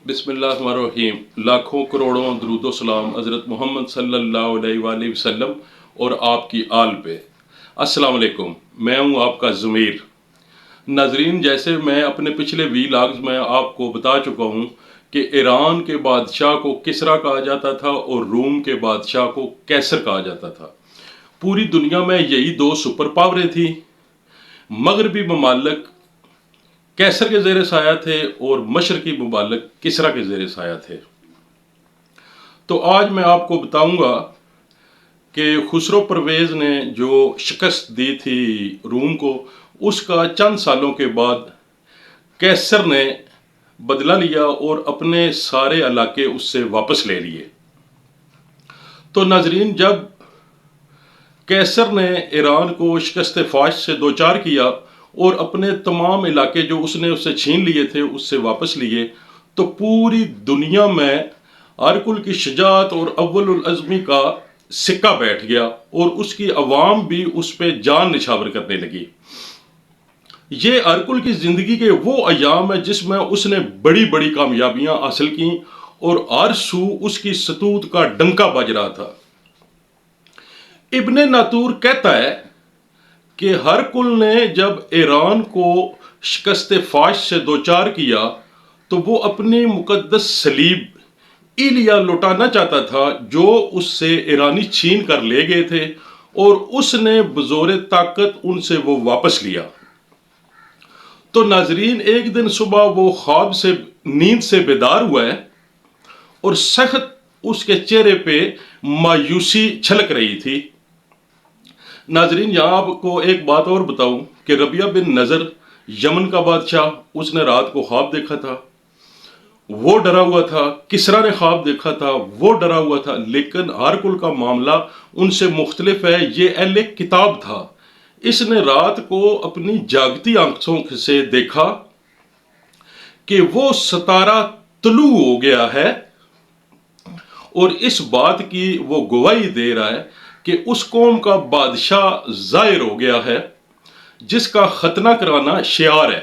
بسم اللہ الرحمن الرحیم۔ لاکھوں کروڑوں درود و سلام حضرت محمد صلی اللہ علیہ وآلہ وسلم اور آپ کی آل پہ۔ السلام علیکم، میں ہوں آپ کا ضمیر۔ ناظرین، جیسے میں اپنے پچھلے ویلاگز میں آپ کو بتا چکا ہوں کہ ایران کے بادشاہ کو کسریٰ کہا جاتا تھا اور روم کے بادشاہ کو قیصر کہا جاتا تھا۔ پوری دنیا میں یہی دو سپر پاوریں تھیں۔ مغربی ممالک قیصر کے زیر سایہ تھے اور مشرقی ممالک کسریٰ کے زیر سایہ تھے۔ تو آج میں آپ کو بتاؤں گا کہ خسرو پرویز نے جو شکست دی تھی روم کو، اس کا چند سالوں کے بعد قیصر نے بدلہ لیا اور اپنے سارے علاقے اس سے واپس لے لیے۔ تو ناظرین، جب قیصر نے ایران کو شکست فاش سے دوچار کیا اور اپنے تمام علاقے جو اس نے اس سے چھین لیے تھے اس سے واپس لیے، تو پوری دنیا میں ہرقل کی شجاعت اور اول العزمی کا سکہ بیٹھ گیا اور اس کی عوام بھی اس پہ جان نچھاور کرنے لگی۔ یہ ہرقل کی زندگی کے وہ ایام ہیں جس میں اس نے بڑی بڑی کامیابیاں حاصل کی اور ہر سو اس کی ستوت کا ڈنکا بج رہا تھا۔ ابن ناطور کہتا ہے کہ ہرقل نے جب ایران کو شکست فاش سے دوچار کیا تو وہ اپنی مقدس صلیب ایلیا لوٹانا چاہتا تھا جو اس سے ایرانی چھین کر لے گئے تھے، اور اس نے بزور طاقت ان سے وہ واپس لیا۔ تو ناظرین، ایک دن صبح وہ خواب سے نیند سے بیدار ہوا ہے اور سخت اس کے چہرے پہ مایوسی چھلک رہی تھی۔ ناظرین، یہاں آپ کو ایک بات اور بتاؤں کہ ربیہ بن نذر یمن کا بادشاہ، اس نے رات کو خواب دیکھا تھا، وہ ڈرا ہوا تھا۔ کسریٰ نے خواب دیکھا تھا، وہ ڈرا ہوا تھا۔ لیکن ہرقل کا معاملہ ان سے مختلف ہے۔ یہ اہل کتاب تھا۔ اس نے رات کو اپنی جاگتی آنکھوں سے دیکھا کہ وہ ستارہ طلوع ہو گیا ہے، اور اس بات کی وہ گواہی دے رہا ہے کہ اس قوم کا بادشاہ ظاہر ہو گیا ہے جس کا ختنہ کرانا شعار ہے۔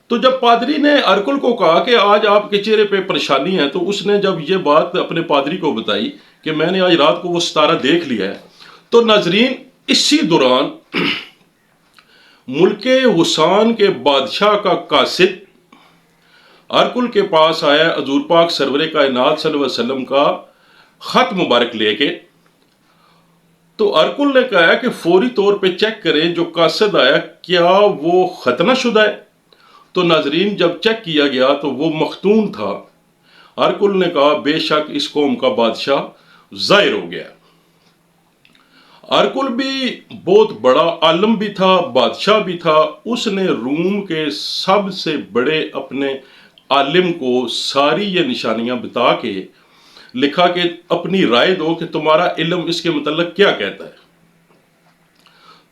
تو جب پادری نے ہرقل کو کہا کہ آج آپ کے چہرے پہ پریشانی ہے، تو اس نے جب یہ بات اپنے پادری کو بتائی کہ میں نے آج رات کو وہ ستارہ دیکھ لیا ہے، تو ناظرین، اسی دوران ملک غسان کے بادشاہ کا قاصد ہرقل کے پاس آیا حضور پاک سرور کائنات صلی اللہ علیہ وسلم کا خط مبارک لے کے۔ تو ہرقل نے کہا کہ فوری طور پہ چیک کریں جو قاصد آیا کیا وہ ختنہ شدہ ہے۔ تو ناظرین، جب چیک کیا گیا تو وہ مختون تھا۔ ہرقل نے کہا بے شک اس قوم کا بادشاہ ظاہر ہو گیا۔ ہرقل بھی بہت بڑا عالم بھی تھا، بادشاہ بھی تھا۔ اس نے روم کے سب سے بڑے اپنے عالم کو ساری یہ نشانیاں بتا کے لکھا کہ اپنی رائے دو کہ تمہارا علم اس کے متعلق کیا کہتا ہے۔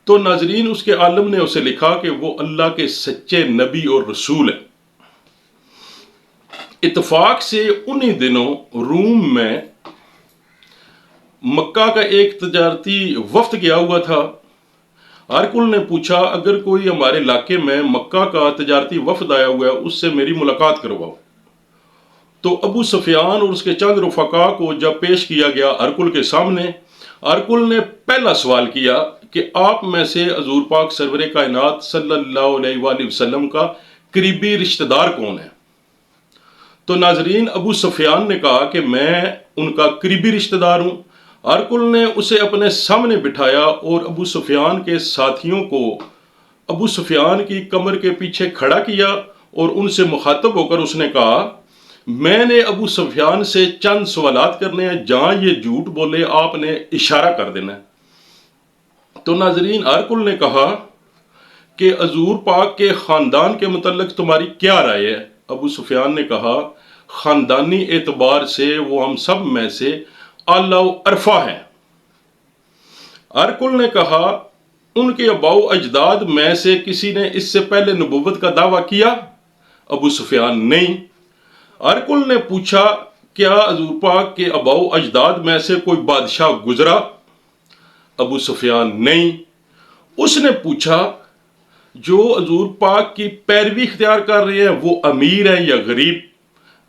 تو ناظرین، اس کے عالم نے اسے لکھا کہ وہ اللہ کے سچے نبی اور رسول ہیں۔ اتفاق سے انہی دنوں روم میں مکہ کا ایک تجارتی وفد گیا ہوا تھا۔ ہرقل نے پوچھا اگر کوئی ہمارے علاقے میں مکہ کا تجارتی وفد آیا ہوا ہے اس سے میری ملاقات کرواؤ۔ تو ابو سفیان اور اس کے چند رفقا کو جب پیش کیا گیا ہرقل کے سامنے، ہرقل نے پہلا سوال کیا کہ آپ میں سے حضور پاک سرور کائنات صلی اللہ علیہ وآلہ وسلم کا قریبی رشتہ دار کون ہے؟ تو ناظرین، ابو سفیان نے کہا کہ میں ان کا قریبی رشتہ دار ہوں۔ ہرقل نے اسے اپنے سامنے بٹھایا اور ابو سفیان کے ساتھیوں کو ابو سفیان کی کمر کے پیچھے کھڑا کیا اور ان سے مخاطب ہو کر اس نے کہا میں نے ابو سفیان سے چند سوالات کرنے ہیں، جہاں یہ جھوٹ بولے آپ نے اشارہ کر دینا ہے۔ تو ناظرین، ہرقل نے کہا کہ حضور پاک کے خاندان کے متعلق تمہاری کیا رائے ہے؟ ابو سفیان نے کہا خاندانی اعتبار سے وہ ہم سب میں سے اعلیٰ و ارفع ہیں۔ ہرقل نے کہا ان کے آباء و اجداد میں سے کسی نے اس سے پہلے نبوت کا دعویٰ کیا؟ ابو سفیان نہیں۔ ہرقل نے پوچھا کیا حضور پاک کے آباء و اجداد میں سے کوئی بادشاہ گزرا؟ ابو سفیان نہیں۔ اس نے پوچھا جو حضور پاک کی پیروی اختیار کر رہے ہیں وہ امیر ہے یا غریب؟